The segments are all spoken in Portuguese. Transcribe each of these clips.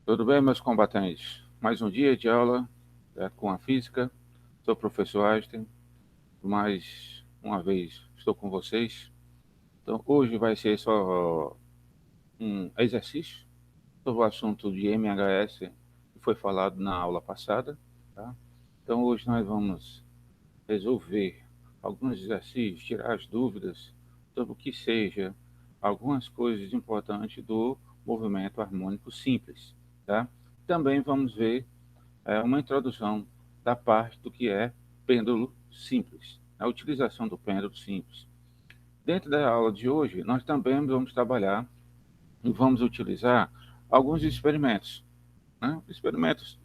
Tudo bem, meus combatentes? Mais um dia de aula, com a física. Sou o professor Einstein. Mais uma vez estou com vocês. Então, hoje vai ser só um exercício sobre o assunto de MHS que foi falado na aula passada. Tá? Então, hoje nós vamos resolver alguns exercícios, tirar as dúvidas sobre o que seja algumas coisas importantes do movimento harmônico simples. Tá? Também vamos ver uma introdução da parte do que é pêndulo simples, a utilização do pêndulo simples. Dentro da aula de hoje, nós também vamos trabalhar e vamos utilizar alguns experimentos, né? Experimentos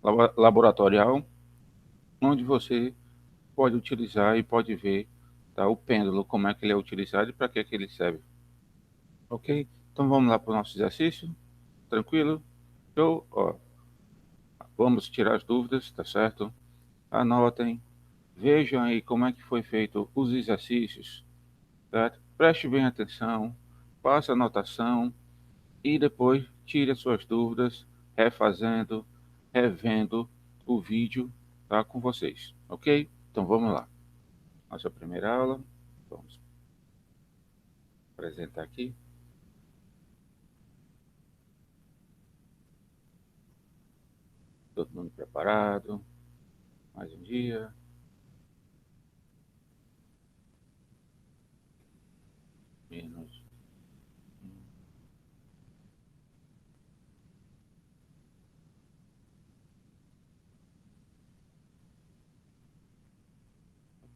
laboratorial, onde você pode utilizar e pode ver, tá, o pêndulo, como é que ele é utilizado e para que ele serve. Ok? Então vamos lá para o nosso exercício. Tranquilo? Então, ó, vamos tirar as dúvidas, tá certo? Anotem. Vejam aí como é que foi feito os exercícios, certo? Preste bem atenção, faça anotação e depois tire as suas dúvidas, refazendo, revendo o vídeo, tá, com vocês, ok? Então vamos lá. Nossa primeira aula, vamos apresentar aqui. Todo mundo preparado? Mais um dia. Menos.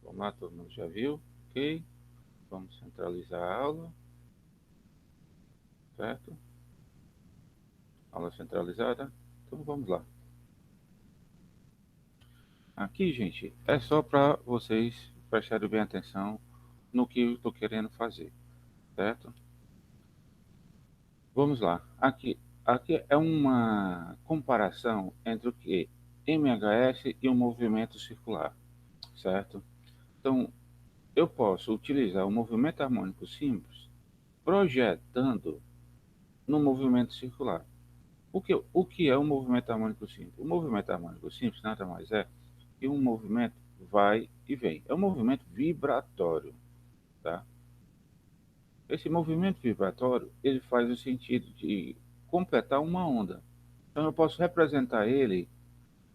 Vamos lá, todo mundo já viu? Ok? Vamos centralizar a aula, certo? Aula centralizada. Então vamos lá. Aqui, gente, é só para vocês prestarem bem atenção no que eu estou querendo fazer, certo? Vamos lá. Aqui é uma comparação entre o que MHS e o movimento circular, certo? Então, eu posso utilizar o movimento harmônico simples projetando no movimento circular. O que é o movimento harmônico simples? O movimento harmônico simples nada mais é que um movimento vai e vem. É um movimento vibratório, tá? Esse movimento vibratório, ele faz o sentido de completar uma onda. Então eu posso representar ele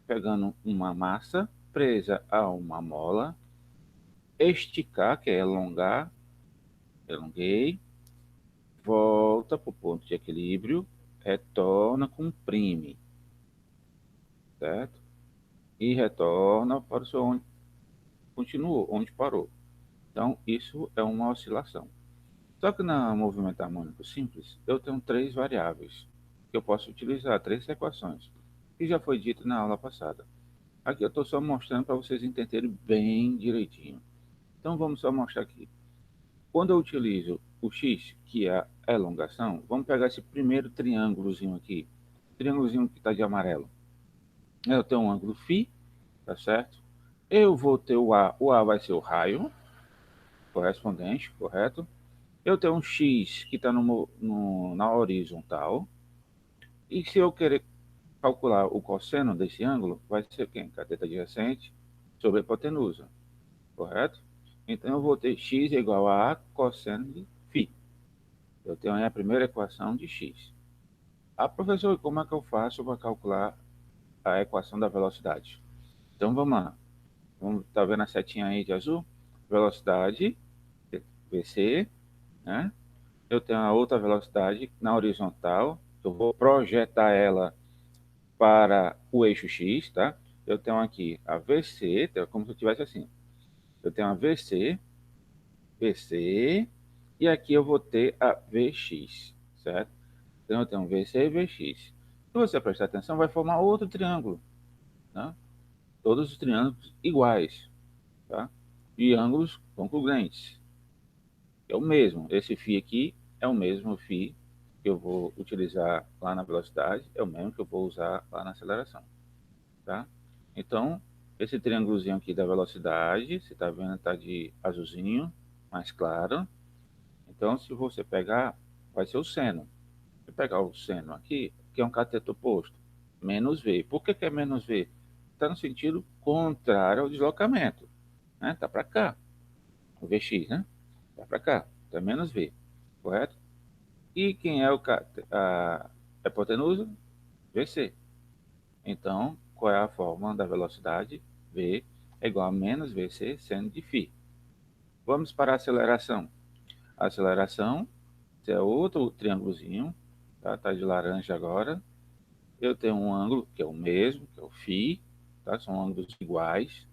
pegando uma massa presa a uma mola, esticar, que é alongar, elonguei, volta para o ponto de equilíbrio, retorna, comprime, certo? E retorna para o seu onde continuou, onde parou. Então isso é uma oscilação. Só que no movimento harmônico simples, eu tenho três variáveis que eu posso utilizar, três equações, que já foi dito na aula passada. Aqui eu estou só mostrando para vocês entenderem bem direitinho. Então vamos só mostrar aqui. Quando eu utilizo o x, que é a elongação, vamos pegar esse primeiro triângulozinho aqui, triângulozinho que está de amarelo. Eu tenho um ângulo φ, tá certo? Eu vou ter o A vai ser o raio correspondente, correto? Eu tenho um x que está na horizontal. E se eu querer calcular o cosseno desse ângulo, vai ser quem? Cateta adjacente sobre a hipotenusa, correto? Então eu vou ter x igual a cosseno de φ. Eu tenho aí a primeira equação de x. Ah, professor, como é que eu faço para calcular a equação da velocidade? Então vamos lá. Tá vendo a setinha aí de azul? Velocidade, vc, né? Eu tenho a outra velocidade na horizontal. Eu vou projetar ela para o eixo X, tá? Eu tenho aqui a VC, tá? Como se eu tivesse assim. Eu tenho a VC, VC, e aqui eu vou ter a VX, certo? Então eu tenho VC e VX. Se você prestar atenção, vai formar outro triângulo, né? Todos os triângulos iguais, tá? E ângulos concluentes. É o mesmo. Esse φ aqui é o mesmo φ que eu vou utilizar lá na velocidade, é o mesmo que eu vou usar lá na aceleração, tá? Então, esse triângulozinho aqui da velocidade, você está vendo, está de azulzinho, mais claro. Então, se você pegar, vai ser o seno. Se pegar o seno aqui, que é um cateto oposto? Menos v. Por que é menos v? Está no sentido contrário ao deslocamento. Né? Tá para cá. O Vx, né? Tá para cá. Tá menos v. Correto? E quem é a hipotenusa? Vc. Então, qual é a fórmula da velocidade? V é igual a menos Vc seno de φ. Vamos para a aceleração. A aceleração é outro triângulozinho, tá de laranja agora. Eu tenho um ângulo que é o mesmo, que é o φ, tá? São ângulos iguais,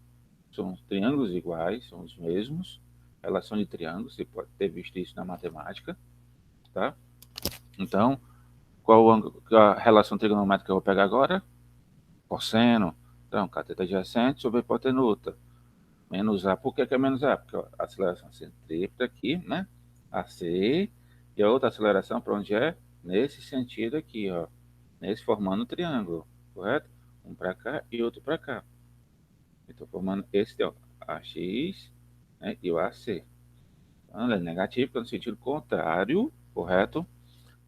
são triângulos iguais, são os mesmos. Relação de triângulos, você pode ter visto isso na matemática, tá? Então, qual o ângulo, a relação trigonométrica que eu vou pegar agora? Cosseno. Então, cateto adjacente sobre a hipotenusa. Menos A. Por que é menos A? Porque a aceleração centrípeta aqui, né? AC. E a outra aceleração para onde é? Nesse sentido aqui, ó. Nesse formando um triângulo, correto? Um para cá e outro para cá. Estou formando esse, ó, AX, né? E o AC. Então, é negativo, porque é no sentido contrário, correto?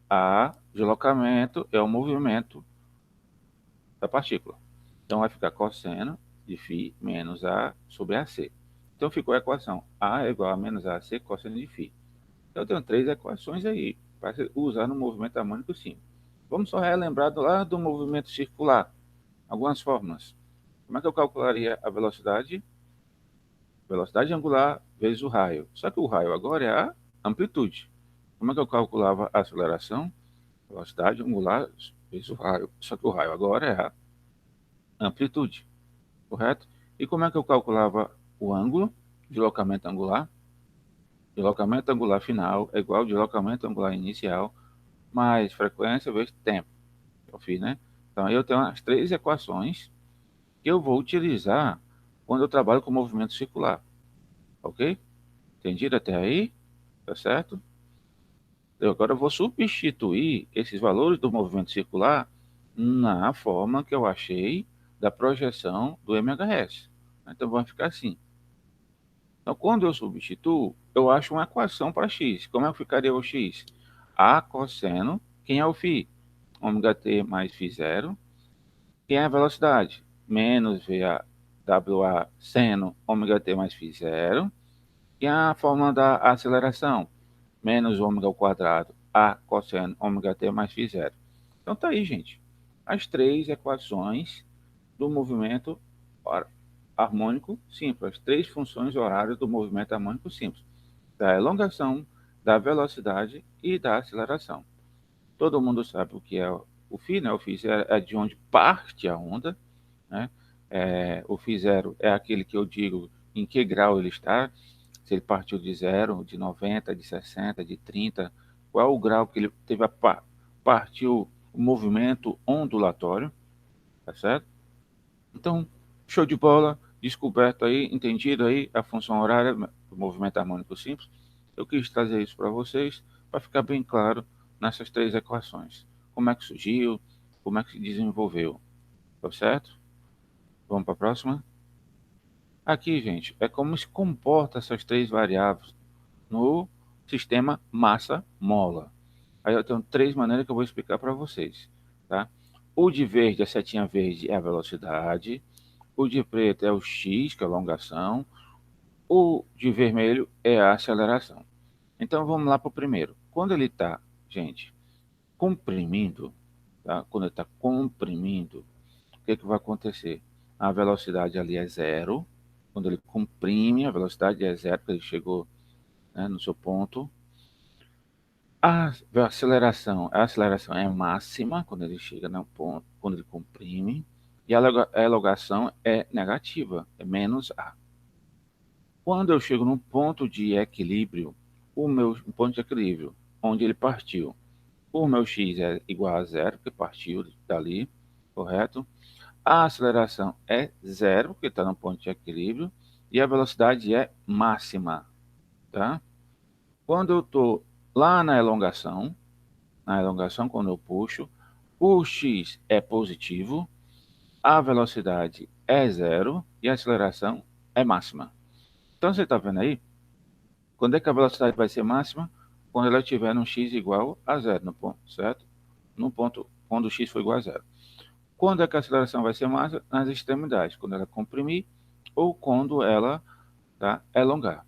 A deslocamento é o movimento da partícula. Então, vai ficar cosseno de φ menos A sobre AC. Então, ficou a equação A é igual a menos AC cosseno de φ. Então, eu tenho três equações aí para usar no movimento harmônico simples. Vamos só relembrar lá do movimento circular. Algumas fórmulas. Como é que eu calcularia a velocidade? Velocidade angular vezes o raio. Só que o raio agora é a amplitude. Como é que eu calculava a aceleração? Velocidade angular vezes o raio. Só que o raio agora é a amplitude, correto? E como é que eu calculava o ângulo? Deslocamento angular. Deslocamento angular final é igual ao deslocamento angular inicial mais frequência vezes tempo. Eu fiz, né? Então, eu tenho as três equações que eu vou utilizar quando eu trabalho com movimento circular. Ok? Entendido até aí? Tá certo? Eu agora vou substituir esses valores do movimento circular na forma que eu achei da projeção do MHS. Então, vai ficar assim. Então, quando eu substituo, eu acho uma equação para x. Como é que ficaria o x? A cosseno, quem é o φ? Ômega t mais φ0. Quem é a velocidade? Menos VA, WA seno ômega t mais φ0. E a fórmula da aceleração? Menos ômega ao quadrado, A cosseno ômega t mais φ0. Então tá aí, gente. As três equações do movimento harmônico simples. As três funções horárias do movimento harmônico simples. Da elongação, da velocidade e da aceleração. Todo mundo sabe o que é o φ, né? O φ é de onde parte a onda, né? O φ0 é aquele que eu digo em que grau ele está, se ele partiu de 0, de 90, de 60, de 30, qual é o grau que ele teve partiu o movimento ondulatório, tá certo? Então, show de bola, descoberto aí, entendido aí a função horária do movimento harmônico simples. Eu quis trazer isso para vocês, para ficar bem claro nessas três equações. Como é que surgiu, como é que se desenvolveu, tá certo? Vamos para a próxima? Aqui, gente, é como se comporta essas três variáveis no sistema massa-mola. Aí eu tenho três maneiras que eu vou explicar para vocês, tá? O de verde, a setinha verde, é a velocidade. O de preto é o x, que é a alongação. O de vermelho é a aceleração. Então vamos lá para o primeiro. Quando ele está, gente, comprimindo, tá? Quando ele está comprimindo, o que vai acontecer? A velocidade ali é zero. Quando ele comprime, a velocidade é zero, porque ele chegou, né, no seu ponto. A aceleração é máxima quando ele chega no ponto, quando ele comprime. E a elongação é negativa, é menos A. Quando eu chego num ponto de equilíbrio, ponto de equilíbrio, onde ele partiu, o meu x é igual a zero, porque partiu dali, correto? A aceleração é zero, porque está no ponto de equilíbrio, e a velocidade é máxima, tá? Quando eu estou lá na elongação, quando eu puxo, o x é positivo, a velocidade é zero e a aceleração é máxima. Então, você está vendo aí? Quando é que a velocidade vai ser máxima? Quando ela estiver no x igual a zero, no ponto, certo? No ponto quando o x for igual a zero. Quando é que a aceleração vai ser massa? Nas extremidades, quando ela comprimir ou quando ela elongar.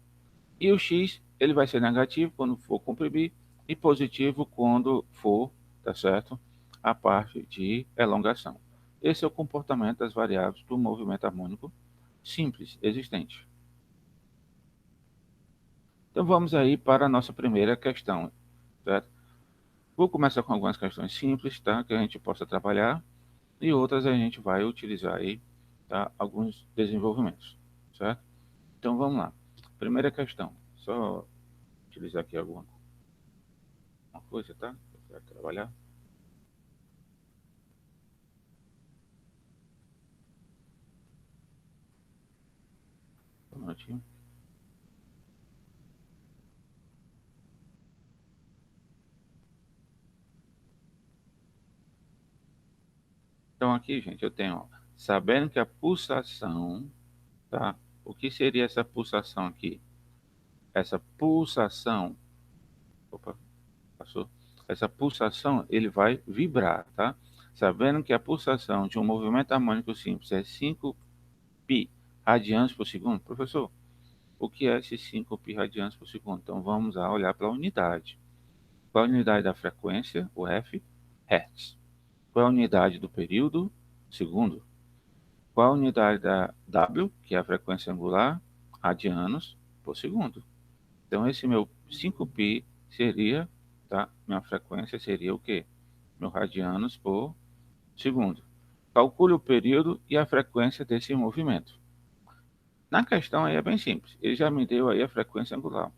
E o x ele vai ser negativo quando for comprimir e positivo quando for, tá certo? A parte de elongação. Esse é o comportamento das variáveis do movimento harmônico simples existente. Então vamos aí para a nossa primeira questão, certo? Vou começar com algumas questões simples, tá? Que a gente possa trabalhar e outras a gente vai utilizar aí, tá? Alguns desenvolvimentos, certo? Então vamos lá. Primeira questão, só utilizar aqui alguma coisa, tá? Para trabalhar. Um minutinho. Então aqui, gente, eu tenho, ó, sabendo que a pulsação, tá? O que seria essa pulsação aqui? Essa pulsação, opa, passou. Essa pulsação, ele vai vibrar, tá? Sabendo que a pulsação de um movimento harmônico simples é 5π radianos por segundo. Professor, o que é esses 5π radianos por segundo? Então vamos lá olhar para a unidade. Qual a unidade da frequência? O F, Hertz. Qual a unidade do período? Segundo. Qual a unidade da W, que é a frequência angular? Radianos por segundo. Então, esse meu 5π seria, tá? Minha frequência seria o quê? Meu radianos por segundo. Calcule o período e a frequência desse movimento. Na questão aí é bem simples. Ele já me deu aí a frequência angular.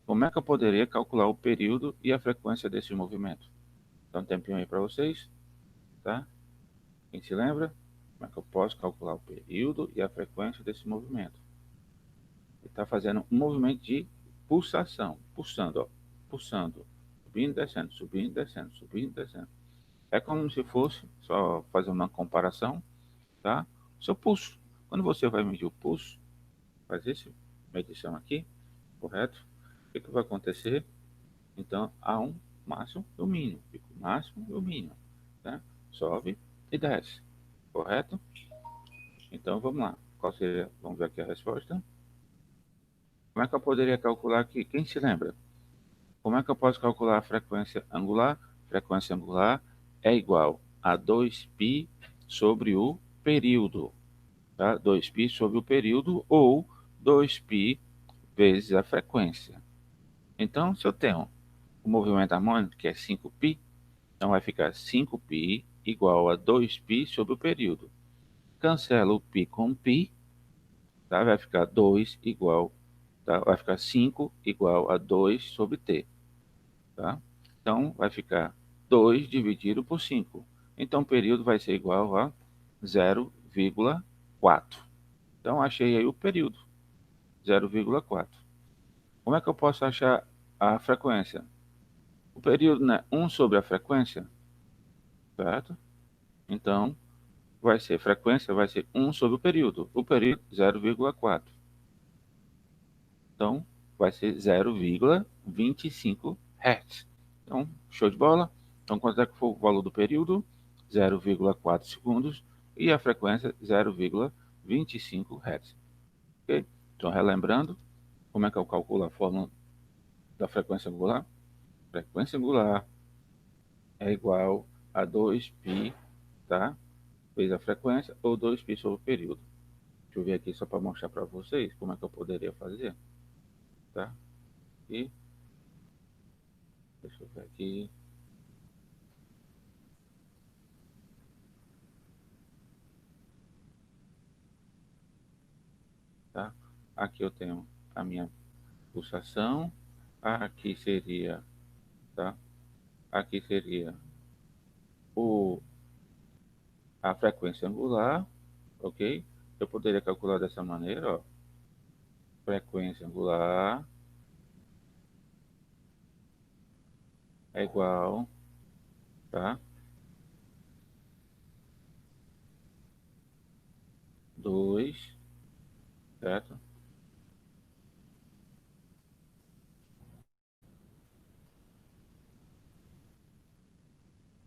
Como é que eu poderia calcular o período e a frequência desse movimento? Dá um tempinho aí para vocês, tá? Quem se lembra? Como é que eu posso calcular o período e a frequência desse movimento? Ele está fazendo um movimento de pulsação, pulsando, ó, pulsando, subindo, descendo, subindo, descendo, subindo, descendo. É como se fosse, só fazer uma comparação, tá? Seu pulso. Quando você vai medir o pulso, faz essa medição aqui, correto? O que, que vai acontecer? Então, há um máximo e um mínimo. Fica o máximo e o mínimo, tá? Sobe e desce, correto? Então, vamos lá. Qual seria? Vamos ver aqui a resposta. Como é que eu poderia calcular aqui? Quem se lembra? Como é que eu posso calcular a frequência angular? Frequência angular é igual a 2π sobre o período, tá? 2π sobre o período ou 2π vezes a frequência. Então, se eu tenho o movimento harmônico, que é 5π, então vai ficar 5π igual a 2π sobre o período. Cancela o π com π, tá? Vai ficar 2 igual, tá? Vai ficar 5 igual a 2 sobre t. Tá? Então, vai ficar 2 dividido por 5. Então, o período vai ser igual a 0,4. Então, achei aí o período, 0,4. Como é que eu posso achar a frequência? O período, né? 1 sobre a frequência, certo? Então, vai ser frequência, vai ser 1 sobre o período. O período, 0,4. Então, vai ser 0,25 Hz. Então, show de bola. Então, quanto é que for o valor do período? 0,4 segundos. E a frequência, 0,25 Hz. Ok? Então, relembrando, como é que eu calculo a fórmula da frequência angular? Frequência angular é igual a 2π, tá? Vezes a frequência, ou 2π sobre o período. Deixa eu ver aqui só para mostrar para vocês como é que eu poderia fazer, tá? E deixa eu ver aqui. Tá? Aqui eu tenho a minha pulsação, aqui seria, tá? Aqui seria o, a frequência angular, ok? Eu poderia calcular dessa maneira, ó. Frequência angular é igual, tá? 2, certo?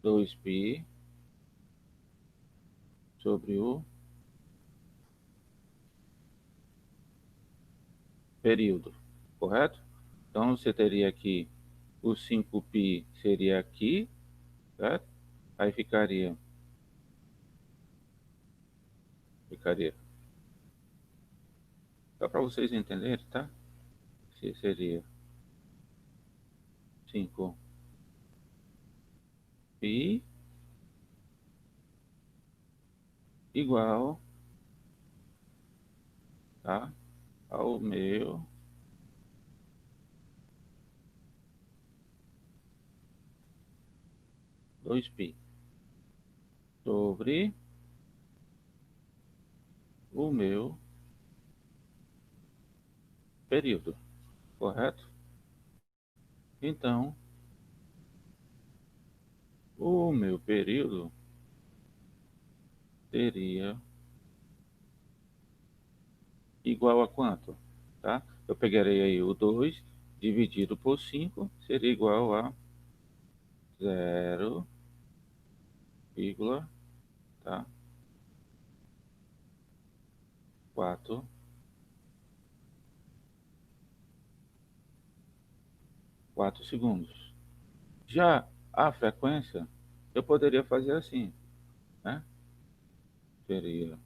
2π sobre o período, correto? Então, você teria aqui o 5π seria aqui, certo? Aí ficaria, só para vocês entenderem, tá? Seria 5π igual, tá? Ao meu 2π sobre o meu período, correto? Então, o meu período seria igual a quanto? Tá? Eu pegarei aí o 2 dividido por 5 seria igual a 0, tá? 4, 4 segundos. Já a frequência, eu poderia fazer assim, né? Seria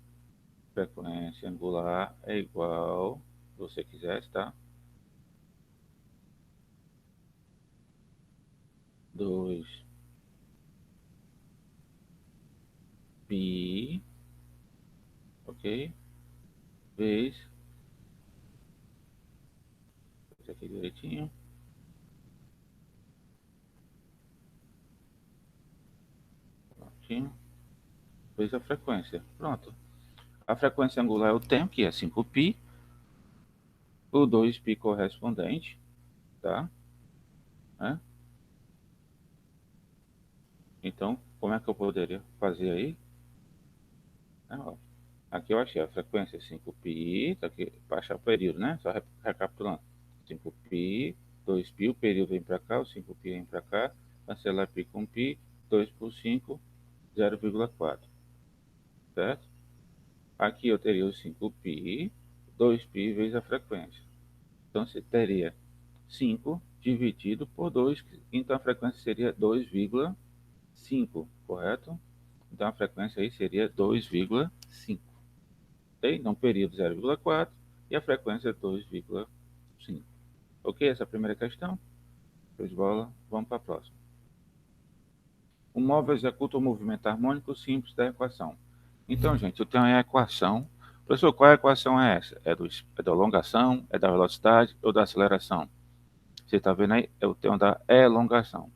frequência angular é igual, se você quisesse, tá? 2π, ok? Vezes, isso aqui direitinho, prontinho, vezes a frequência. Pronto. A frequência angular eu tenho, que é 5π, o 2π correspondente, tá? Né? Então, como é que eu poderia fazer aí? Ó, aqui eu achei a frequência 5π, tá aqui, para achar o período, né? Só recapitulando. 5π, 2π, o período vem para cá, o 5π vem para cá, cancelar π com π, 2 por 5, 0,4, certo? Aqui eu teria o 5π, 2π vezes a frequência. Então, você teria 5 dividido por 2, então a frequência seria 2,5, correto? Então, a frequência aí seria 2,5. Ok? Então, período 0,4 e a frequência 2,5. Ok? Essa é a primeira questão. Show de bola. Vamos para a próxima. O móvel executa o movimento harmônico simples da equação. Então, gente, eu tenho a equação. Professor, qual equação é essa? É da elongação, é da velocidade ou da aceleração? Você está vendo aí? Eu tenho da elongação,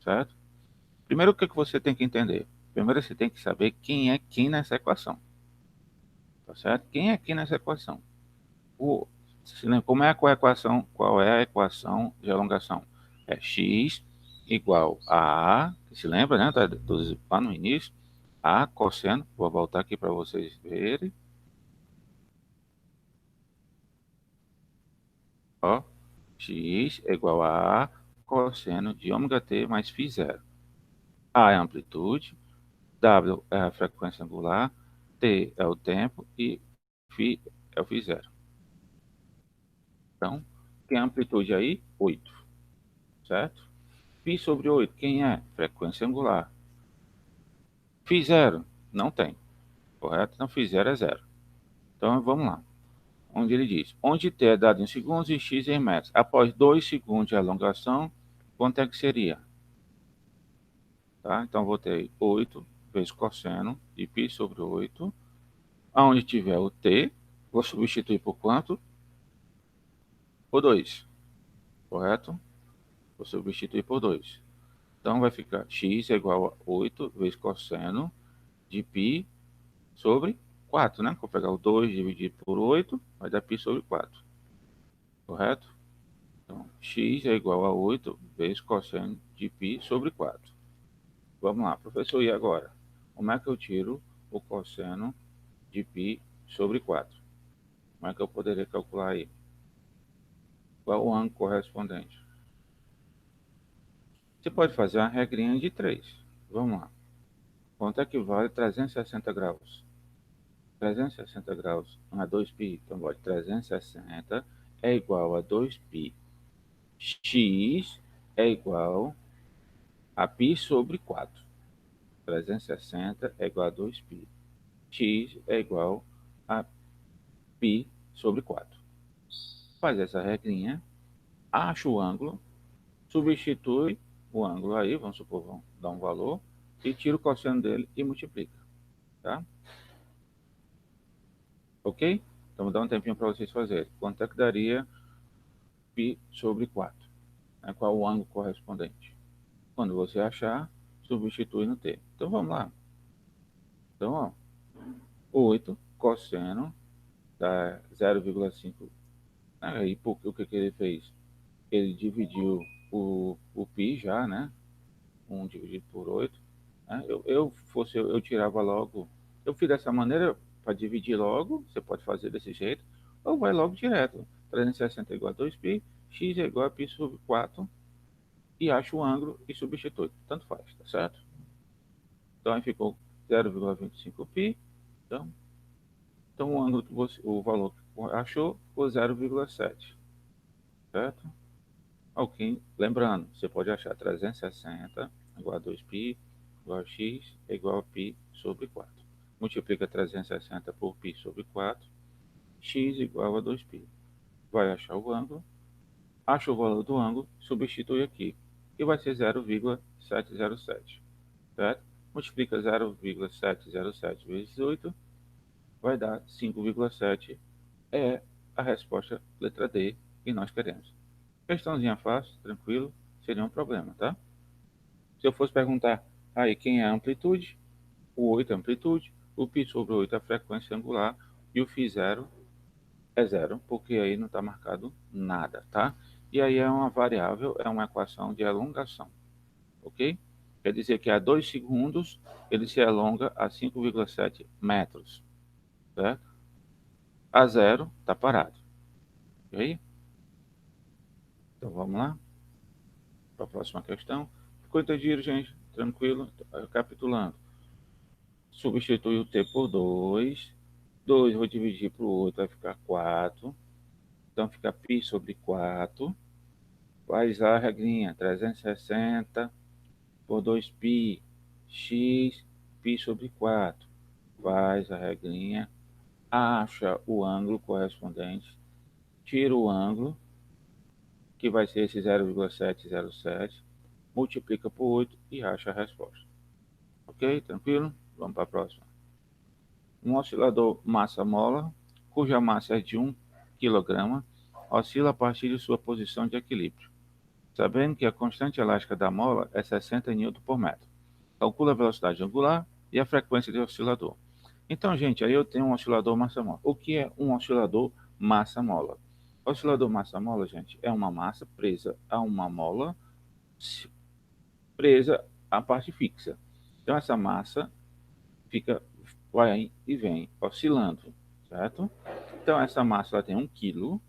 certo? Primeiro, o que você tem que entender? Primeiro, você tem que saber quem é quem nessa equação, tá certo? Quem é quem nessa equação? O, se lembra, qual é a equação de elongação? É x igual a, se lembra, né? Lá no início, a cosseno, vou voltar aqui para vocês verem, ó, x é igual a cosseno de ômega t mais φ zero. A é a amplitude, W é a frequência angular, T é o tempo e φ é o φ zero. Então, quem é a amplitude aí? 8, certo? Φ sobre 8, quem é? Frequência angular. Φ zero? Não tem, correto? Então, φ zero é zero. Então, vamos lá. Onde ele diz, onde t é dado em segundos e x em metros. Após 2 segundos de alongação, quanto é que seria? Tá? Então, vou ter 8 vezes cosseno de π sobre 8. Aonde tiver o t, vou substituir por quanto? Por 2, correto? Vou substituir por 2. Então, vai ficar x é igual a 8 vezes cosseno de π sobre 4, né? Vou pegar o 2 dividido por 8, vai dar π sobre 4, correto? Então, x é igual a 8 vezes cosseno de π sobre 4. Vamos lá, professor, e agora? Como é que eu tiro o cosseno de π sobre 4? Como é que eu poderia calcular aí? Qual o ângulo correspondente? Você pode fazer uma regrinha de 3. Vamos lá. Quanto é que vale 360 graus? 360 graus a 2π. Então, pode 360 é igual a 2π. X é igual a π sobre 4. 360 é igual a 2π. X é igual a π sobre 4. Faz essa regrinha, acha o ângulo, substitui o ângulo aí, vamos supor, vamos dar um valor, e tira o cosseno dele e multiplica. Tá? Ok? Então, vou dar um tempinho para vocês fazerem. Quanto é que daria π sobre 4? Qual o ângulo correspondente? Quando você achar, substitui no t. Então, vamos lá. Então, ó, 8 cosseno dá 0,5. Aí, porque o que ele fez? Ele dividiu o π já, né? 1 dividido por 8. Né? Eu tirava logo. Eu fiz dessa maneira para dividir logo. Você pode fazer desse jeito. Ou vai logo direto. 360 é igual a 2π. X é igual a π sobre 4. E acha o ângulo e substitui. Tanto faz, tá certo? Então aí ficou 0,25π. Então o ângulo que você, o valor que achou foi 0,7. Certo? Ok. Lembrando, você pode achar 360 igual a 2π, igual a x, é igual a π sobre 4. Multiplica 360 por π sobre 4, x igual a 2π. Vai achar o ângulo, acha o valor do ângulo, substitui aqui, que vai ser 0,707. Certo? Multiplica 0,707 vezes 8, vai dar 5,7. É a resposta letra D que nós queremos. Questãozinha fácil, tranquilo, seria um problema, tá? Se eu fosse perguntar aí quem é a amplitude, o 8 é a amplitude, o π sobre 8 é a frequência angular e o φ0 é zero, porque aí não está marcado nada, tá? E aí é uma variável, é uma equação de elongação, ok? Quer dizer que a 2 segundos ele se alonga a 5,7 metros, certo? A zero está parado, ok? Então vamos lá para a próxima questão. Ficou entendido, gente? Tranquilo? Recapitulando. Substitui o t por 2. 2 vou dividir por 8, vai ficar 4. Então fica π sobre 4. Faz a regrinha, 360 por 2π, x, π sobre 4. Faz a regrinha, acha o ângulo correspondente, tira o ângulo, que vai ser esse 0,707, multiplica por 8 e acha a resposta. Ok? Tranquilo? Vamos para a próxima. Um oscilador massa-mola, cuja massa é de 1 kg, oscila a partir de sua posição de equilíbrio. Sabendo que a constante elástica da mola é 60 Nm por metro. Calcula a velocidade angular e a frequência do oscilador. Então, gente, aí eu tenho um oscilador massa-mola. O que é um oscilador massa-mola? Oscilador massa-mola, gente, é uma massa presa a uma mola presa à parte fixa. Então, essa massa vai e vem oscilando, certo? Então, essa massa ela tem 1 kg.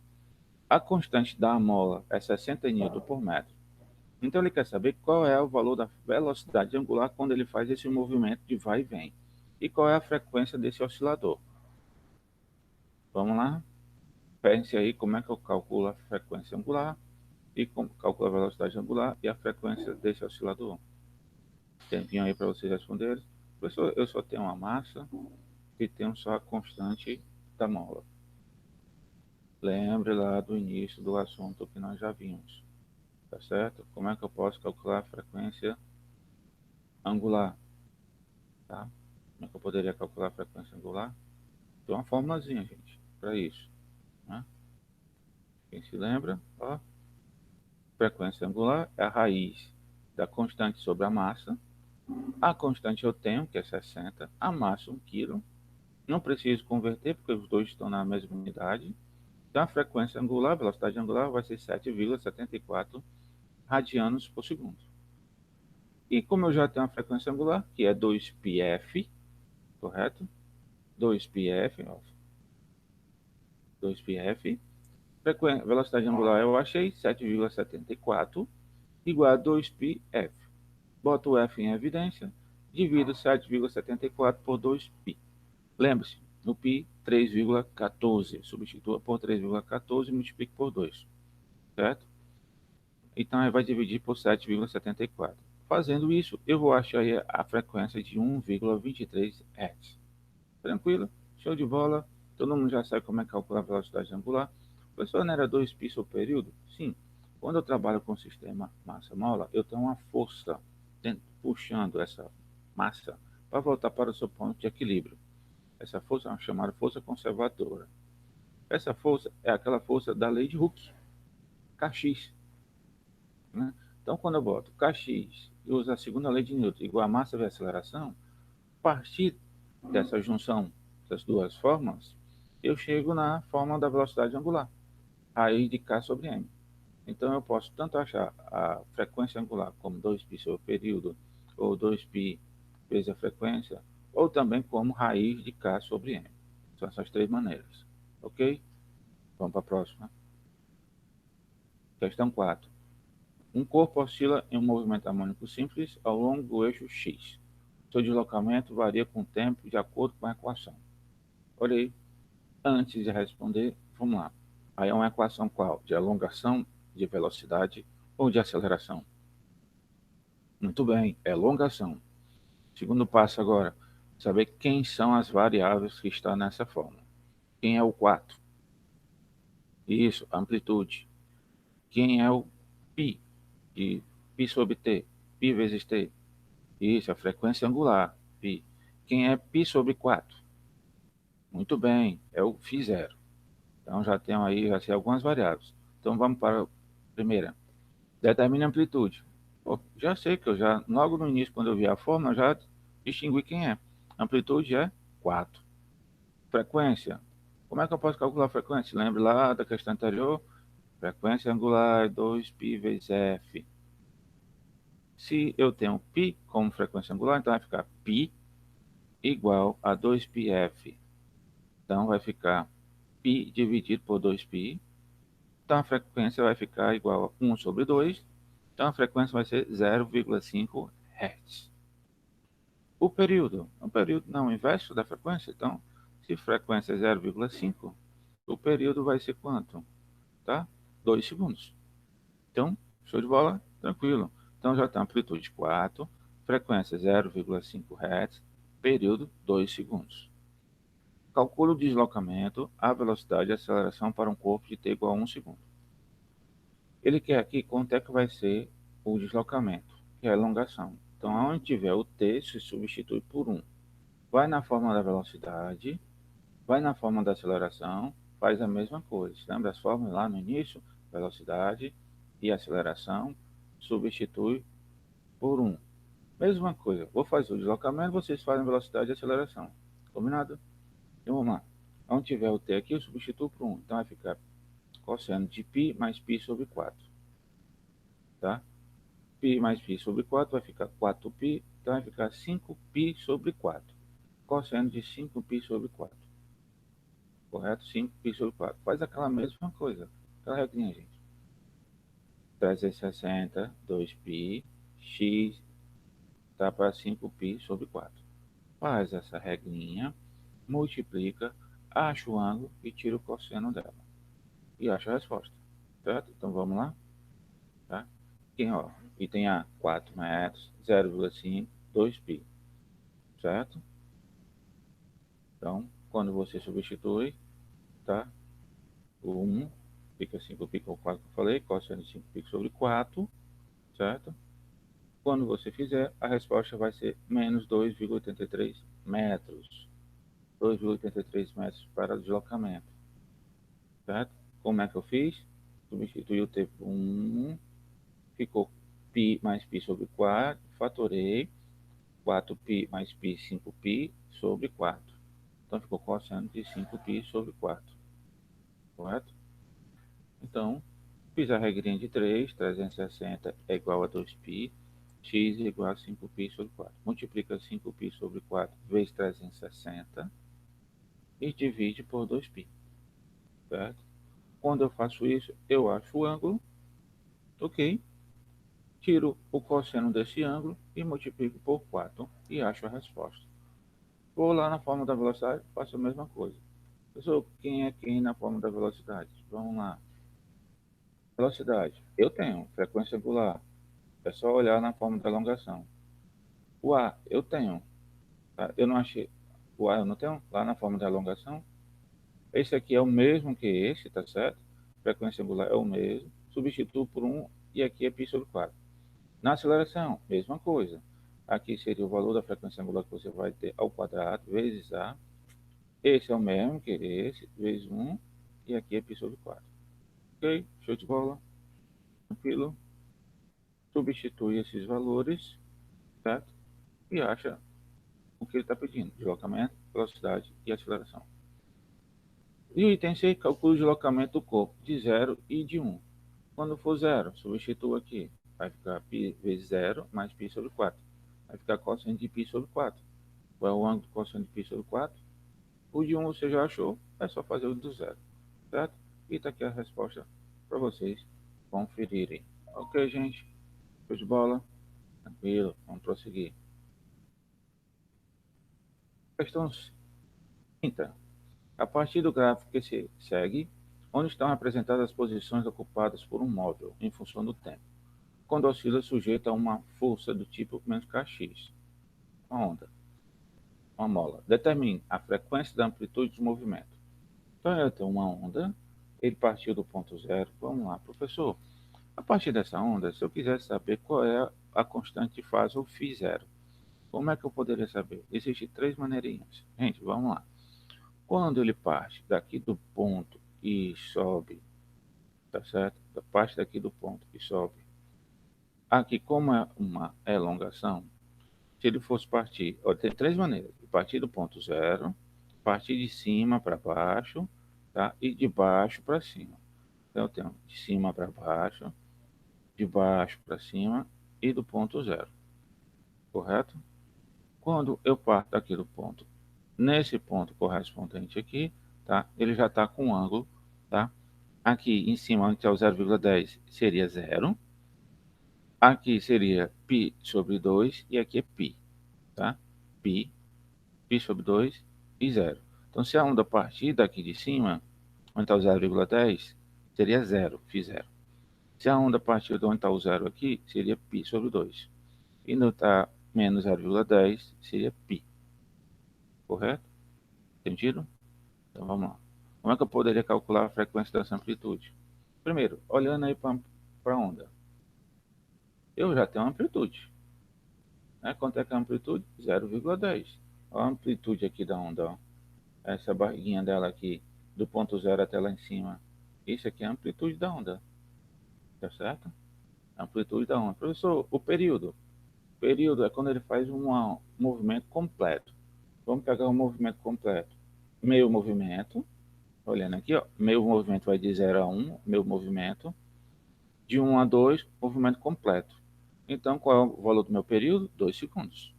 A constante da mola é 60 Nm por metro. Então, ele quer saber qual é o valor da velocidade angular quando ele faz esse movimento de vai e vem. E qual é a frequência desse oscilador. Vamos lá? Pense aí como é que eu calculo a frequência angular e como calculo a velocidade angular e a frequência desse oscilador. Tempinho aí para vocês responderem. Professor, eu só tenho uma massa e tenho só a constante da mola. Lembre lá do início do assunto que nós já vimos. Tá certo? Como é que eu posso calcular a frequência angular? Tá? Como é que eu poderia calcular a frequência angular? Tem uma formulazinha, gente, para isso. Né? Quem se lembra? Ó, frequência angular é a raiz da constante sobre a massa. A constante eu tenho, que é 60, a massa 1 kg. Não preciso converter, porque os dois estão na mesma unidade. Então, a frequência angular, a velocidade angular, vai ser 7,74 radianos por segundo. E como eu já tenho a frequência angular, que é 2πf, correto? 2πf, ó, 2πf. Velocidade angular eu achei 7,74 igual a 2πf. boto o F em evidência, divido 7,74 por 2π. Lembre-se, no π, 3,14. Substitua por 3,14 e multiplique por 2, certo? Então, aí vai dividir por 7,74. Fazendo isso, eu vou achar aí a frequência de 1,23 Hz. Tranquilo? Show de bola. Todo mundo já sabe como é calcular a velocidade angular. Professor, não era 2π sobre o período? Sim. Quando eu trabalho com o sistema massa-mola, eu tenho uma força puxando essa massa para voltar para o seu ponto de equilíbrio. Essa força é chamada força conservadora. Essa força é aquela força da lei de Hooke, Kx. Né? Então, quando eu boto Kx e uso a segunda lei de Newton igual a massa vezes aceleração, a partir dessa junção das duas formas, eu chego na forma da velocidade angular, raiz de K sobre M. Então, eu posso tanto achar a frequência angular como 2π sobre o período, ou 2π vezes a frequência, ou também como raiz de K sobre M. São essas três maneiras. Ok? Vamos para a próxima. Questão 4. Um corpo oscila em um movimento harmônico simples ao longo do eixo X. Seu deslocamento varia com o tempo de acordo com a equação. Olha aí. Antes de responder, vamos lá. Aí é uma equação qual? De elongação, de velocidade ou de aceleração? Muito bem, elongação. Segundo passo agora, saber quem são as variáveis que estão nessa forma. Quem é o 4? Isso, amplitude. Quem é o π? De π sobre t, π vezes t. Isso, a frequência angular, π. Quem é π sobre 4? Muito bem, é o φ0. Então já tem aí já sei algumas variáveis. Então vamos para a primeira. Determine a amplitude. Pô, já sei que eu já, logo no início, quando eu vi a fórmula, já distingui quem é. Amplitude é 4. Frequência. Como é que eu posso calcular a frequência? Lembra lá da questão anterior? Frequência angular é 2π vezes f. Se eu tenho π como frequência angular, então vai ficar π igual a 2πf. Então vai ficar π dividido por 2π. Então a frequência vai ficar igual a 1 sobre 2. Então a frequência vai ser 0,5 Hz. O período não, o inverso da frequência. Então, se frequência é 0,5, o período vai ser quanto? Tá? 2 segundos. Então, show de bola? Tranquilo. Então já tem amplitude 4, frequência 0,5 Hz, período 2 segundos. Calcula o deslocamento, a velocidade e a aceleração para um corpo de t igual a 1 segundo. Ele quer aqui quanto é que vai ser o deslocamento, que é a elongação. Então, onde tiver o t, se substitui por 1. Vai na forma da velocidade, vai na forma da aceleração, faz a mesma coisa. Lembra as fórmulas lá no início? Velocidade e aceleração, substitui por 1. Mesma coisa, vou fazer o deslocamento, vocês fazem velocidade e aceleração. Combinado? Então vamos lá. Onde tiver o t aqui, eu substituo por 1. Então vai ficar cosseno de π mais π sobre 4. Tá? Π mais π sobre 4 vai ficar 4π, então vai ficar 5π sobre 4. Cosseno de 5π sobre 4. Correto? 5π sobre 4. Faz aquela mesma coisa. Aquela regrinha, gente. 360, 2π, x dá para 5π sobre 4. Faz essa regrinha, multiplica, acha o ângulo e tira o cosseno dela. E acha a resposta. Certo? Então vamos lá. Tá? Aqui, ó, item A, 4 metros, 0,5, 2π. Certo? Então, quando você substitui, tá? O 1 fica 5π com 4 que eu falei, cosseno de 5π sobre 4, certo? Quando você fizer, a resposta vai ser menos 2,83 metros. 2,83 metros para o deslocamento, certo? Como é que eu fiz? Substituí o t por 1, ficou π mais π sobre 4, fatorei, 4π mais π, 5π sobre 4. Então ficou cosseno de 5π sobre 4, correto? Então, fiz a regrinha de 3, 360 é igual a 2π, x é igual a 5π sobre 4. Multiplica 5π sobre 4 vezes 360 e divide por 2π, certo? Quando eu faço isso, eu acho o ângulo, ok? tiro o cosseno desse ângulo e multiplico por 4 e acho a resposta. Vou lá na fórmula da velocidade, faço a mesma coisa. Professor, quem é quem na fórmula da velocidade? Vamos lá. Velocidade. Eu tenho. Frequência angular. É só olhar na fórmula da alongação. O A, eu tenho. Tá? Eu não achei. O A eu não tenho lá na fórmula da alongação. Esse aqui é o mesmo que esse, tá certo? Frequência angular é o mesmo. Substituo por 1 e aqui é π sobre 4. Na aceleração, mesma coisa. Aqui seria o valor da frequência angular que você vai ter ao quadrado vezes A. Esse é o mesmo que esse, vezes 1 e aqui é π sobre 4. Ok? Show de bola. Tranquilo. Substitui esses valores, certo? E acha o que ele está pedindo: deslocamento, velocidade e aceleração. E o item 6, calcula o deslocamento do corpo de 0 e de 1. Quando for 0, substitua aqui. Vai ficar π vezes 0 mais π sobre 4. Vai ficar cosseno de π sobre 4. Qual é o ângulo do cosseno de π sobre 4? O de 1 você já achou, é só fazer o do 0, certo? E está aqui a resposta para vocês conferirem. Ok, gente? Show de bola? Tranquilo, vamos prosseguir. Questão 30. A partir do gráfico que se segue, onde estão representadas as posições ocupadas por um móvel em função do tempo, quando oscila sujeito a uma força do tipo menos kx, uma onda, uma mola. Determine a frequência da amplitude do movimento. Então, eu tenho uma onda, ele partiu do ponto zero. Vamos lá, professor. A partir dessa onda, se eu quisesse saber qual é a constante de fase ou φ zero, como é que eu poderia saber? Existem três maneirinhas. Gente, vamos lá. Quando ele parte daqui do ponto e sobe, tá certo? Da parte daqui do ponto e sobe. Aqui, como é uma elongação, se ele fosse partir, ó, tem três maneiras: partir do ponto zero, partir de cima para baixo, tá? E de baixo para cima. Então, eu tenho de cima para baixo, de baixo para cima e do ponto zero, correto? Quando eu parto daqui do ponto, nesse ponto correspondente aqui, tá? Ele já está com um ângulo, tá? Aqui em cima, onde é o 0,10, seria zero. Aqui seria π sobre 2 e aqui é π, tá? π sobre 2 e zero. Então, se a onda partir daqui de cima, onde está o 0,10, seria zero, φ zero. Se a onda partir de onde está o zero aqui, seria π sobre 2. E não está menos 0,10, seria π. Correto? Entendido? Então vamos lá. Como é que eu poderia calcular a frequência dessa amplitude? Primeiro, olhando aí para a onda. Eu já tenho uma amplitude. Né? Quanto é que é a amplitude? 0,10. Olha a amplitude aqui da onda. Ó. Essa barriguinha dela aqui, do ponto zero até lá em cima. Isso aqui é a amplitude da onda. Tá certo? A amplitude da onda. Professor, o período. O período é quando ele faz um movimento completo. Vamos pegar o movimento completo. Meio movimento. Olhando aqui, ó, meio movimento vai de 0 a 1, meio movimento. De 1 a 2, movimento completo. Então, qual é o valor do meu período? 2 segundos.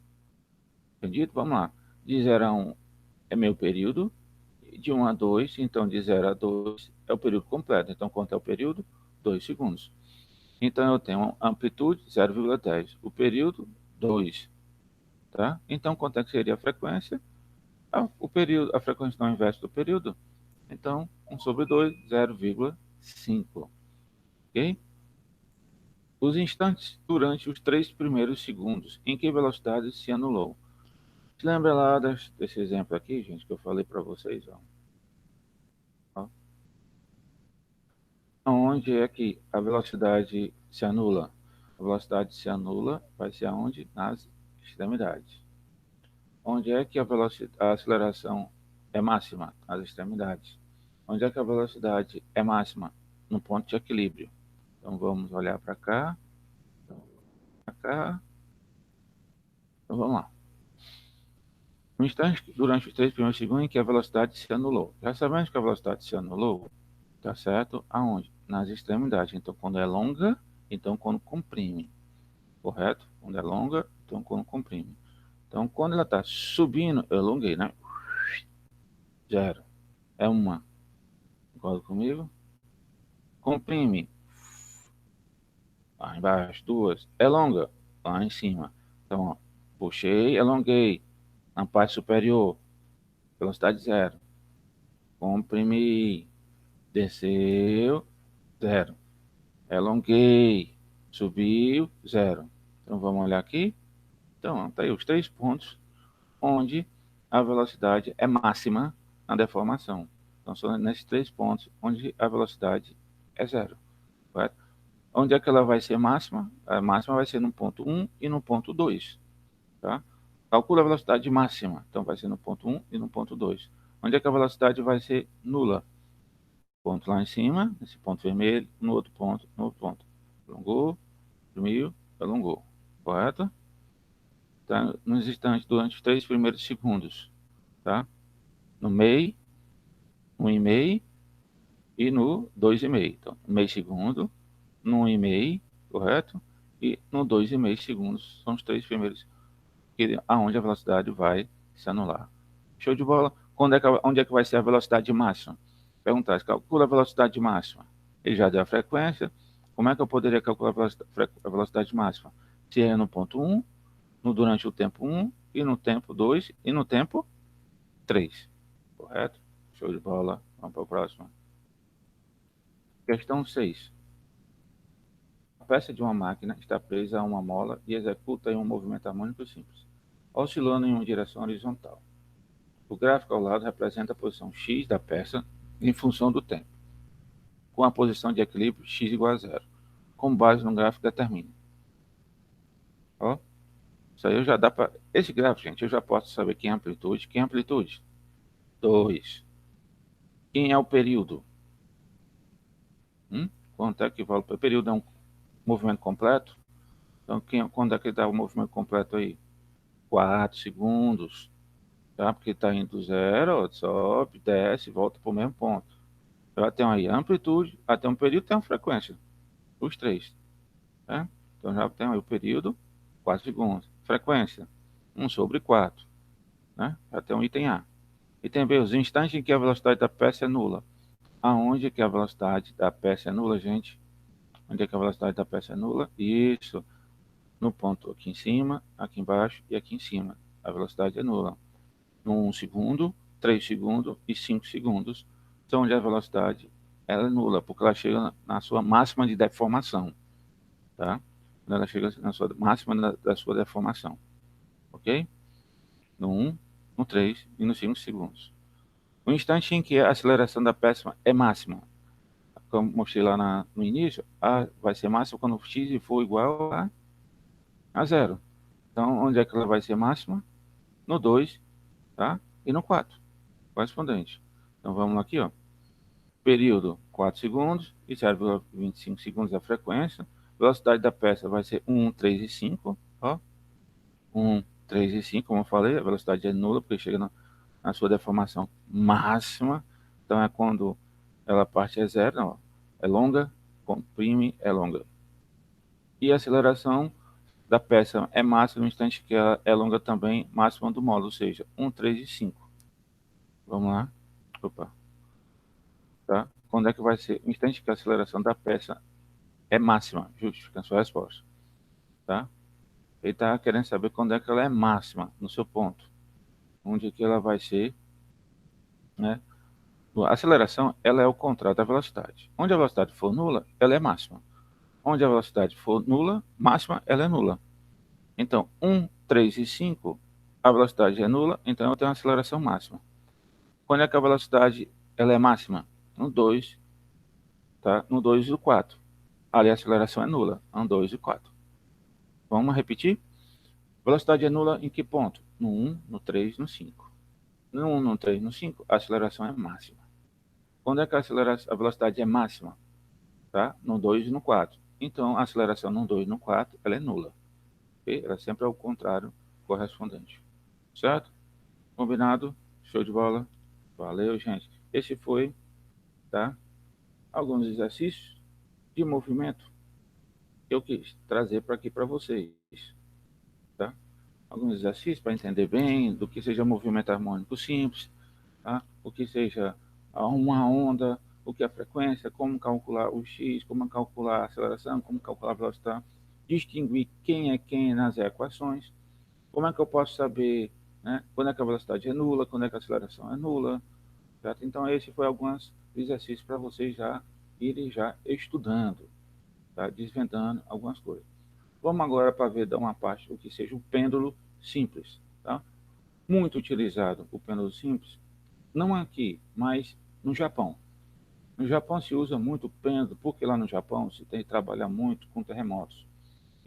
Entendido? Vamos lá. De 0 a 1 é meu período. De 1 a 2, então de 0 a 2 é o período completo. Então, quanto é o período? 2 segundos. Então, eu tenho a amplitude 0,10. O período, 2. Tá? Então, quanto é que seria a frequência? O período, a frequência não é o inverso do período. Então, 1 sobre 2, 0,5. Ok? Os instantes durante os 3 primeiros segundos, em que velocidade se anulou? Se lembra lá desse exemplo aqui, gente, que eu falei para vocês? Ó. Onde é que a velocidade se anula? A velocidade se anula vai ser aonde? Nas extremidades. Onde é que a aceleração é máxima? Nas extremidades. Onde é que a velocidade é máxima? No ponto de equilíbrio. Então vamos olhar para cá, para cá. Então vamos lá. No instante, durante os 3 primeiros segundos em que a velocidade se anulou. Já sabemos que a velocidade se anulou, tá certo? Aonde? Nas extremidades. Então, quando é longa, então quando comprime. Correto? Quando é longa, então quando comprime. Então, quando ela está subindo, eu alonguei, né? Zero. É uma. Concorda comigo? Comprime. lá embaixo, 2. Elonga, lá em cima. Então, ó, puxei, elonguei. Na parte superior, velocidade 0. Comprimi, desceu, 0. Elonguei, subiu, 0. Então, vamos olhar aqui. Então, tá aí os 3 pontos onde a velocidade é máxima na deformação. Então, são nesses 3 pontos onde a velocidade é 0. Correto? Onde é que ela vai ser máxima? A máxima vai ser no ponto 1 e no ponto 2. Tá? Calcula a velocidade máxima. Então, vai ser no ponto 1 e no ponto 2. Onde é que a velocidade vai ser nula? Ponto lá em cima, nesse ponto vermelho, no outro ponto, no outro ponto. Alongou, sumiu, alongou. Correto? Tá? Nos instantes, durante os 3 primeiros segundos. Tá? No meio, 1,5 e no 2,5. Então, meio segundo, no 1,5, correto? E no 2,5 segundos. São os 3 primeiros, aonde a velocidade vai se anular. Show de bola? Onde é que vai ser a velocidade máxima? Perguntar, calcula a velocidade máxima. Ele já deu a frequência. Como é que eu poderia calcular a velocidade máxima? Se é no ponto 1, durante o tempo 1, e no tempo 2, e no tempo 3. Correto? Show de bola. Vamos para o próximo. Questão 6. A peça de uma máquina está presa a uma mola e executa em um movimento harmônico simples, oscilando em uma direção horizontal. O gráfico ao lado representa a posição x da peça em função do tempo, com a posição de equilíbrio x igual a 0. Com base no gráfico, determine. Ó, isso aí eu já dá para... Esse gráfico, gente, eu já posso saber quem é amplitude. Quem é amplitude? 2. Quem é o período? Quanto é que vale? O período é um movimento completo? Então, quando é que dá o movimento completo aí? 4 segundos. Tá? Porque está indo do 0, sobe, desce, volta para o mesmo ponto. Já tem aí amplitude, até um período tem uma frequência. Os 3. Tá? Então já tem aí o período, 4 segundos. Frequência, 1/4. Né? Já tem um item A. Item B, os instantes em que a velocidade da peça é nula. Aonde que a velocidade da peça é nula, gente? Onde é que a velocidade da peça é nula? Isso, no ponto aqui em cima, aqui embaixo e aqui em cima. A velocidade é nula. No 1 segundo, 3 segundos e 5 segundos, são onde a velocidade ela é nula, porque ela chega na sua máxima de deformação. Tá? Ela chega na sua máxima da sua deformação. Ok? No 1, no 3 e no 5 segundos. O instante em que a aceleração da peça é máxima, como mostrei lá no início, vai ser máxima quando x for igual a 0. Então, onde é que ela vai ser máxima? No 2, tá? E no 4, correspondente. Então, vamos aqui, ó. Período, 4 segundos, e 0,25 segundos a frequência. Velocidade da peça vai ser 1, 3 e 5, ó. 1, 3 e 5, como eu falei, a velocidade é nula, porque chega na sua deformação máxima. Então, é quando ela parte é 0, ó. É longa, comprime, é longa. E a aceleração da peça é máxima no instante que ela é longa também, máxima do módulo, ou seja, 1, 3 e 5. Vamos lá. Opa. Tá? Quando é que vai ser? No instante que a aceleração da peça é máxima, justifica a sua resposta. Tá? Ele está querendo saber quando é que ela é máxima no seu ponto. Onde é que ela vai ser, né? A aceleração, ela é o contrário da velocidade. Onde a velocidade for nula, ela é máxima. Onde a velocidade for nula, máxima, ela é nula. Então, 1, 3 e 5, a velocidade é nula, então eu tenho uma aceleração máxima. Quando é que a velocidade ela é máxima? No 2, tá? No 2 e no 4. Ali a aceleração é nula, no 2 e 4. Vamos repetir? Velocidade é nula em que ponto? No 1, no 3, no 5. No 1, no 3, no 5, a aceleração é máxima. Quando é que a velocidade é máxima? Tá? No 2 e no 4. Então, a aceleração no 2 e no 4, ela é nula. Okay? Ela sempre é o contrário correspondente. Certo? Combinado? Show de bola? Valeu, gente. Esse foi, tá? Alguns exercícios de movimento que eu quis trazer para aqui para vocês. Tá? Alguns exercícios para entender bem do que seja movimento harmônico simples, tá? O que seja uma onda, o que é a frequência, como calcular o x, como calcular a aceleração, como calcular a velocidade, distinguir quem é quem nas equações, como é que eu posso saber, né, quando é que a velocidade é nula, quando é que a aceleração é nula, certo? Então, esse foi alguns exercícios para vocês já irem já estudando, tá? Desvendando algumas coisas. Vamos agora para ver, dar uma parte, o que seja o pêndulo simples, tá? Muito utilizado o pêndulo simples, não aqui, mas no Japão. No Japão se usa muito o pêndulo, porque lá no Japão se tem que trabalhar muito com terremotos.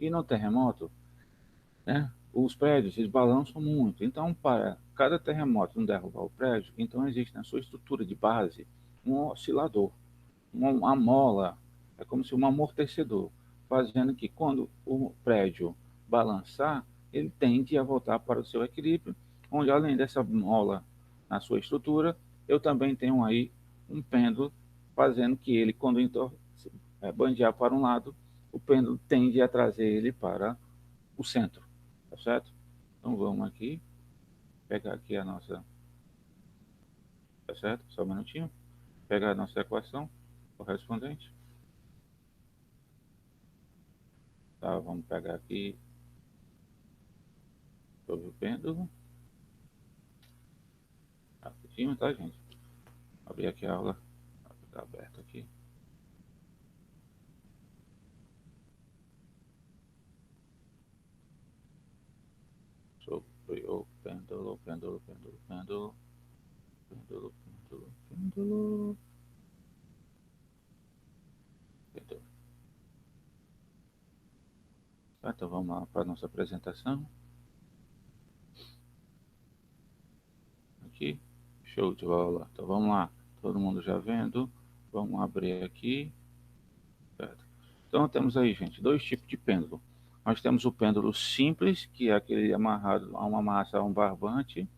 E no terremoto, né, os prédios eles balançam muito. Então, para cada terremoto não derrubar o prédio, então existe na sua estrutura de base um oscilador, uma mola, é como se um amortecedor, fazendo que quando o prédio balançar, ele tende a voltar para o seu equilíbrio, onde além dessa mola na sua estrutura, eu também tenho aí um pêndulo, fazendo que ele, quando bandear para um lado, o pêndulo tende a trazer ele para o centro, tá certo? Então vamos aqui, pegar aqui a nossa, tá certo? Só um minutinho, pegar a nossa equação correspondente. Tá, vamos pegar aqui sobre o pêndulo. Rapidinho, tá, gente? Abrir aqui a aula. Tá aberto aqui. Sobre o pêndulo, pêndulo, pêndulo, pêndulo. Pêndulo, pêndulo, pêndulo. Pêndulo. Tá, então vamos lá para a nossa apresentação. Aqui. Show de bola. Então vamos lá. Todo mundo já vendo. Vamos abrir aqui. Certo? Então temos aí, gente, dois tipos de pêndulo. Nós temos o pêndulo simples, que é aquele amarrado a uma massa, a um barbante,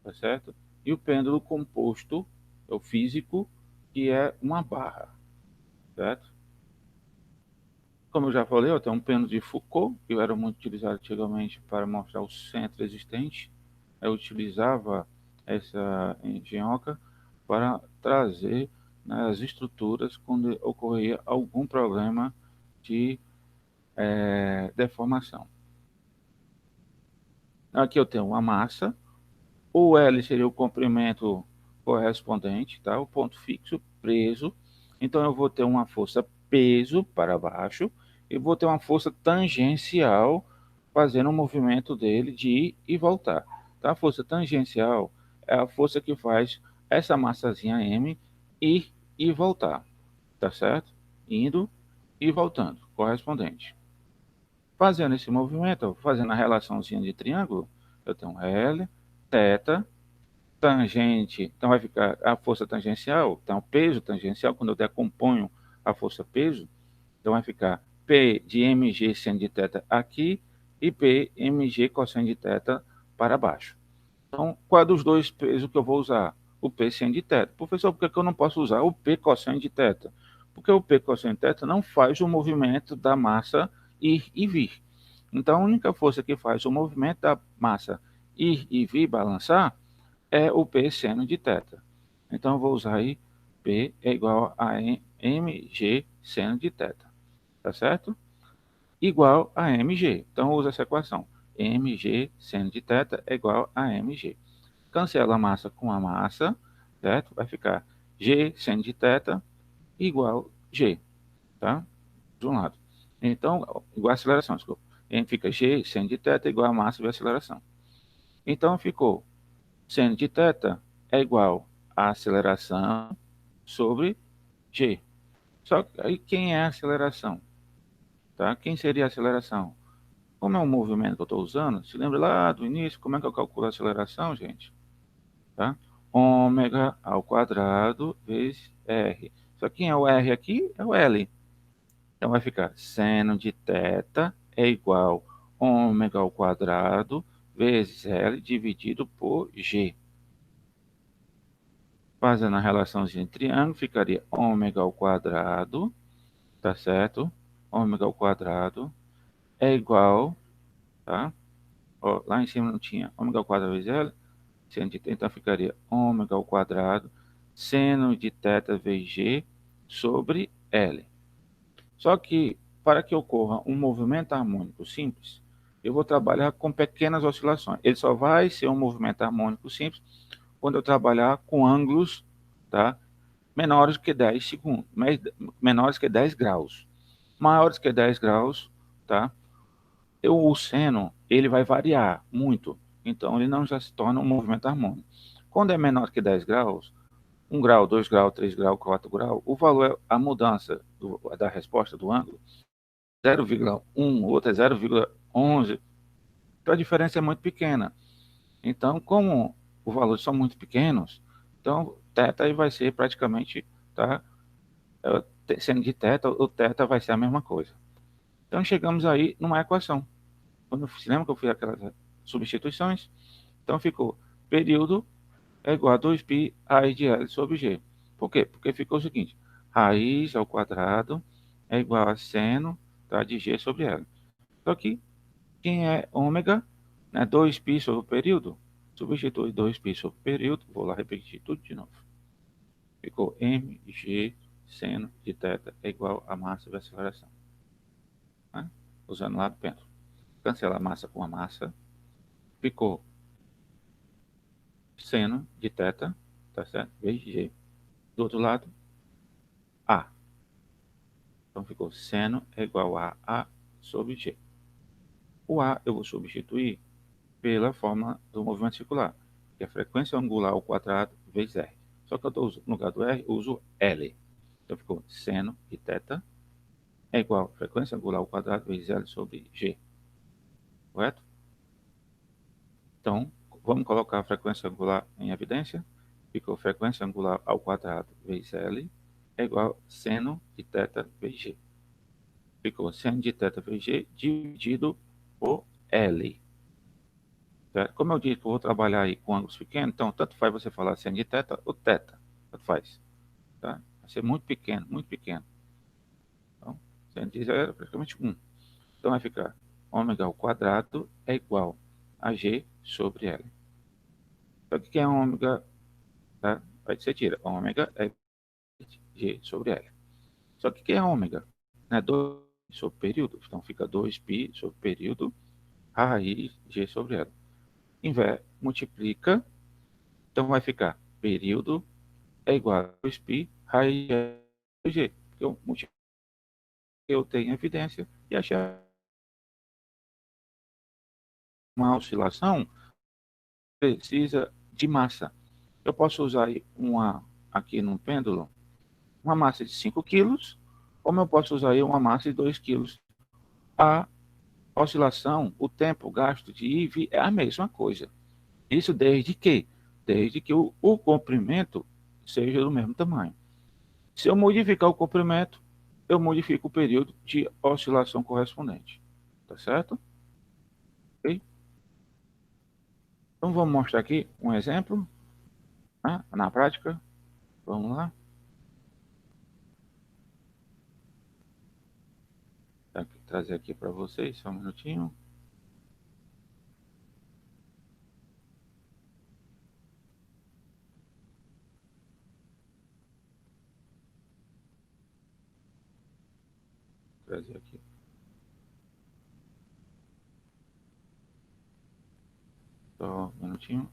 tá certo? E o pêndulo composto, é o físico, que é uma barra, certo? Como eu já falei, eu tenho um pêndulo de Foucault, que era muito utilizado antigamente para mostrar o centro existente. Eu utilizava essa engenhoca para trazer, né, as estruturas quando ocorria algum problema de deformação. Aqui eu tenho uma massa, o L seria o comprimento correspondente, tá? O ponto fixo, preso. Então eu vou ter uma força peso para baixo e vou ter uma força tangencial fazendo o movimento dele de ir e voltar. Tá? A força tangencial é a força que faz essa massazinha M ir e voltar, tá certo? Indo e voltando, correspondente. Fazendo esse movimento, fazendo a relaçãozinha de triângulo, eu tenho L, θ, tangente, então vai ficar a força tangencial, então peso tangencial, quando eu decomponho a força peso, então vai ficar P de mg seno de θ aqui e P mg cosseno de θ para baixo. Então, qual é dos dois pesos que eu vou usar? O P seno de θ. Professor, por que eu não posso usar o P cosseno de θ? Porque o P cosseno de θ não faz o movimento da massa ir e vir. Então, a única força que faz o movimento da massa ir e vir, balançar, é o P seno de θ. Então, eu vou usar aí P é igual a mg seno de θ. Tá certo? Igual a mg. Então, eu uso essa equação. mg seno de θ é igual a mg. Cancela a massa com a massa, certo? Vai ficar g seno de θ igual g, tá? De um lado. Então, igual a aceleração, desculpa. E fica g seno de θ igual a massa vezes a aceleração. Então, ficou seno de θ é igual a aceleração sobre g. Só que aí quem é a aceleração? Tá? Quem seria a aceleração? Como é um movimento que eu estou usando, se lembra lá do início, como é que eu calculo a aceleração, gente? Tá? Ômega ao quadrado vezes R. Só que quem é o R aqui é o L. Então vai ficar seno de θ é igual a ômega ao quadrado vezes L dividido por G. Fazendo a relaçãozinha de triângulo, ficaria ômega ao quadrado, tá certo? Ômega ao quadrado é igual, tá? Ó, lá em cima não tinha ômega ao quadrado vezes L, então ficaria ômega ao quadrado seno de θ vezes G sobre L. Só que, para que ocorra um movimento harmônico simples, eu vou trabalhar com pequenas oscilações. Ele só vai ser um movimento harmônico simples quando eu trabalhar com ângulos, tá, menores que 10 segundos, menores que 10 graus. Maiores que 10 graus, tá? O seno, ele vai variar muito. Então, ele não já se torna um movimento harmônico. Quando é menor que 10 graus, 1 grau, 2 graus, 3 graus, 4 graus, o valor, a mudança da resposta do ângulo, 0,1, o outro é 0,11. Então, a diferença é muito pequena. Então, como os valores são muito pequenos, então, θ aí vai ser praticamente, tá? Sendo de θ, o θ vai ser a mesma coisa. Então, chegamos aí numa equação. Quando você lembra que eu fiz aquelas substituições? Então, ficou período é igual a 2π raiz de L sobre G. Por quê? Porque ficou o seguinte, raiz ao quadrado é igual a seno, tá, de G sobre L. Só que quem é ômega, né, 2π sobre o período, substitui 2π sobre o período, vou lá repetir tudo de novo. Ficou mg seno de θ é igual a massa vezes aceleração. Né? Usando lá do pêndulo. Cancela a massa com a massa. Ficou seno de θ, tá certo? Vezes g. Do outro lado, a. Então ficou seno é igual a sobre g. O a eu vou substituir pela forma do movimento circular, que é a frequência angular ao quadrado vezes r. Só que eu estou no lugar do r, eu uso L. Então ficou seno de θ é igual a frequência angular ao quadrado vezes L sobre g. Correto? Então, vamos colocar a frequência angular em evidência. Ficou frequência angular ao quadrado vezes L é igual a seno de θ vezes g. Ficou seno de θ vezes g dividido por L. Certo? Como eu disse que eu vou trabalhar aí com ângulos pequenos, então tanto faz você falar seno de θ ou θ. Tanto faz. Tá? Vai ser muito pequeno, muito pequeno. Então, seno de zero é praticamente 1. Então vai ficar ômega ao quadrado é igual a g sobre L. Só que quem é ômega, tá? Aí você tira. Ômega é g sobre L. Só que quem é ômega? Né? 2 sobre período. Então fica 2π sobre período raiz g sobre L. Multiplica. Então vai ficar período é igual a 2π raiz de g. Eu tenho evidência e achei uma oscilação precisa de massa. Eu posso usar aqui no pêndulo, uma massa de 5 quilos, como eu posso usar aí uma massa de 2 quilos. A oscilação, o tempo gasto de IV é a mesma coisa. Isso desde que? Desde que o comprimento seja do mesmo tamanho. Se eu modificar o comprimento, eu modifico o período de oscilação correspondente. Tá certo? Ok? Então vamos mostrar aqui um exemplo, né, na prática. Vamos lá. Trazer aqui para vocês, só um minutinho. Trazer aqui. Só um minutinho.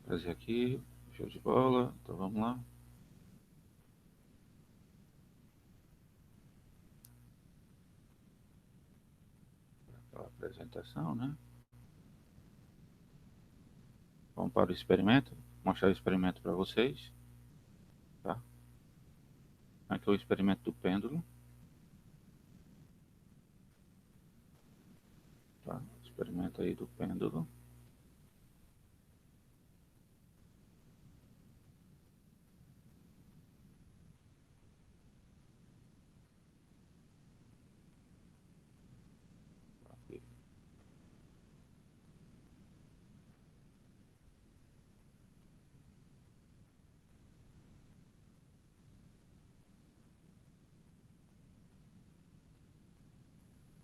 Trazer aqui. Show de bola. Então vamos lá. Aquela apresentação, né? Vamos para o experimento. Mostrar o experimento para vocês. Tá? Aqui é o experimento do pêndulo. Tá? Experimento aí do pêndulo.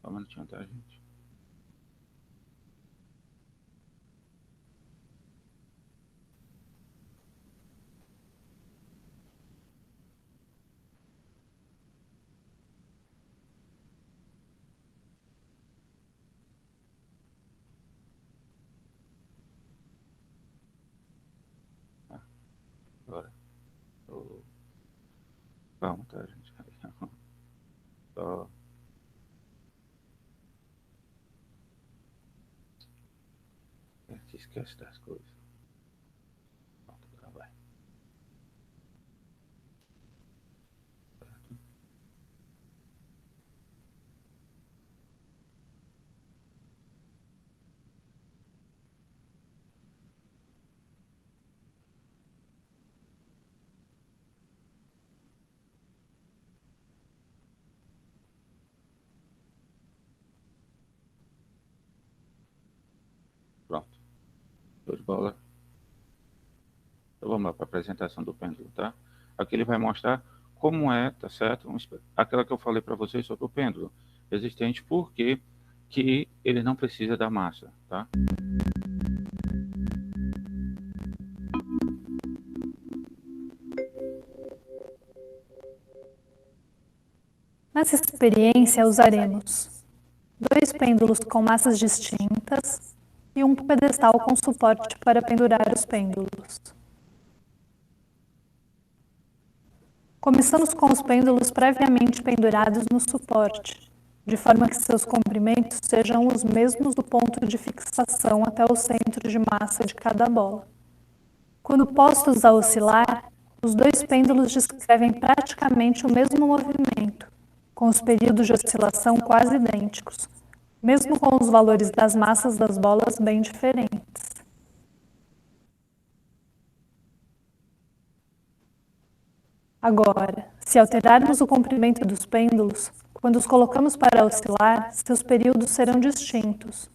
Só um minutinho, tá, gente? Calma, tá, gente? Só... A gente esquece das coisas. Pronto, agora vai. Pronto. Show de bola. Então vamos lá para a apresentação do pêndulo, tá? Aqui ele vai mostrar como é, tá certo? Aquela que eu falei para vocês sobre o pêndulo resistente, porque que ele não precisa da massa, tá? Nessa experiência, usaremos 2 pêndulos com massas distintas e um pedestal com suporte para pendurar os pêndulos. Começamos com os pêndulos previamente pendurados no suporte, de forma que seus comprimentos sejam os mesmos do ponto de fixação até o centro de massa de cada bola. Quando postos a oscilar, os 2 pêndulos descrevem praticamente o mesmo movimento, com os períodos de oscilação quase idênticos, mesmo com os valores das massas das bolas bem diferentes. Agora, se alterarmos o comprimento dos pêndulos, quando os colocamos para oscilar, seus períodos serão distintos.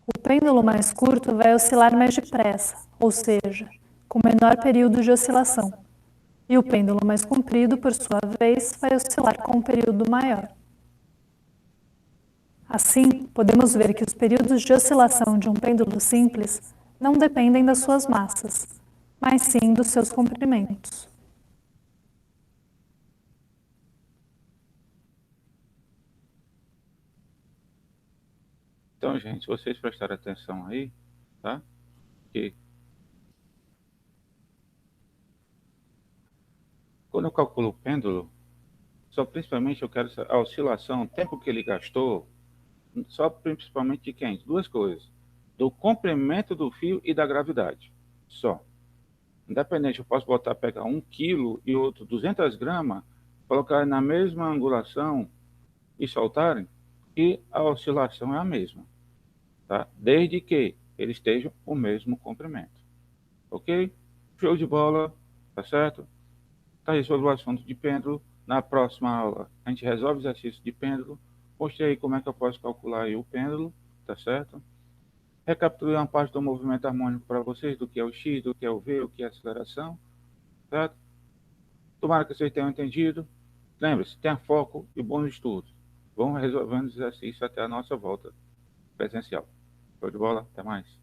O pêndulo mais curto vai oscilar mais depressa, ou seja, com menor período de oscilação. E o pêndulo mais comprido, por sua vez, vai oscilar com um período maior. Assim, podemos ver que os períodos de oscilação de um pêndulo simples não dependem das suas massas, mas sim dos seus comprimentos. Então, gente, se vocês prestarem atenção aí, tá? Que quando eu calculo o pêndulo, só principalmente eu quero a oscilação, o tempo que ele gastou, só principalmente de quem? Duas coisas: do comprimento do fio e da gravidade. Só. Independente, eu posso pegar 1 quilo e outro 200 gramas, colocar na mesma angulação e soltarem, e a oscilação é a mesma, tá? Desde que eles estejam o mesmo comprimento. Ok? Show de bola, tá certo? Tá aí sobre o assunto de pêndulo. Na próxima aula, a gente resolve o exercício de pêndulo. Mostrei aí como é que eu posso calcular aí o pêndulo, tá certo? Recapitulei uma parte do movimento harmônico para vocês, do que é o X, do que é o V, o que é a aceleração, certo? Tomara que vocês tenham entendido. Lembre-se, tenha foco e bons estudos. Vamos resolvendo os exercícios até a nossa volta presencial. Show de bola? Até mais.